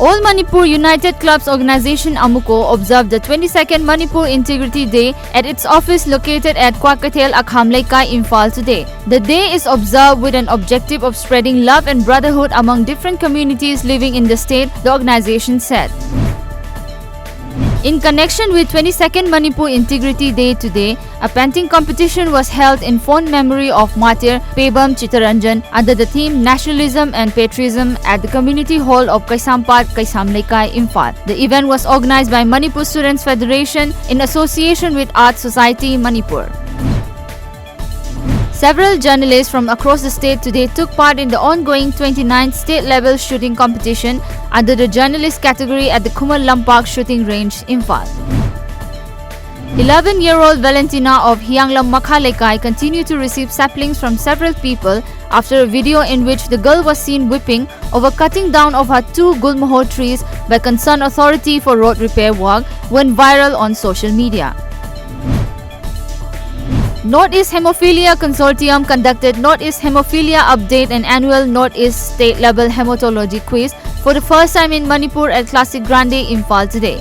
All Manipur United Clubs Organisation Amuko observed the 22nd Manipur Integrity Day at its office located at Kwakatel Akhamleikai, Imphal today. The day is observed with an objective of spreading love and brotherhood among different communities living in the state, the organisation said. In connection with 22nd Manipur Integrity Day today, a painting competition was held in fond memory of Martyr Pebam Chittaranjan under the theme Nationalism and Patriotism at the Community Hall of Kaisampad, Kaisamleikai, Imphal. The event was organized by Manipur Students Federation in association with Art Society, Manipur. Several journalists from across the state today took part in the ongoing 29th state-level shooting competition under the journalist category at the Kumar Lampak shooting range, Imphal. 11-year-old Valentina of Hyanglam Makhalekai continued to receive saplings from several people after a video in which the girl was seen whipping over cutting down of her 2 gulmohar trees by concerned authority for road repair work went viral on social media. Northeast Hemophilia Consortium conducted Northeast Hemophilia Update and annual Northeast State-level Hematology Quiz for the first time in Manipur at Classic Grande, Imphal today.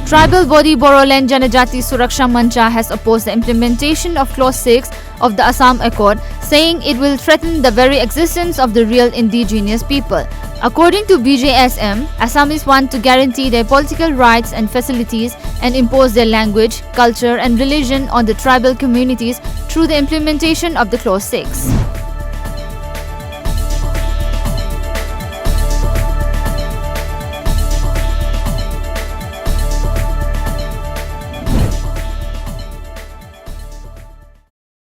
Tribal body Bodoland Janajati Suraksha Mancha has opposed the implementation of Clause 6 of the Assam Accord, saying it will threaten the very existence of the real indigenous people. According to BJSM, Assamese want to guarantee their political rights and facilities and impose their language, culture and religion on the tribal communities through the implementation of the Clause 6.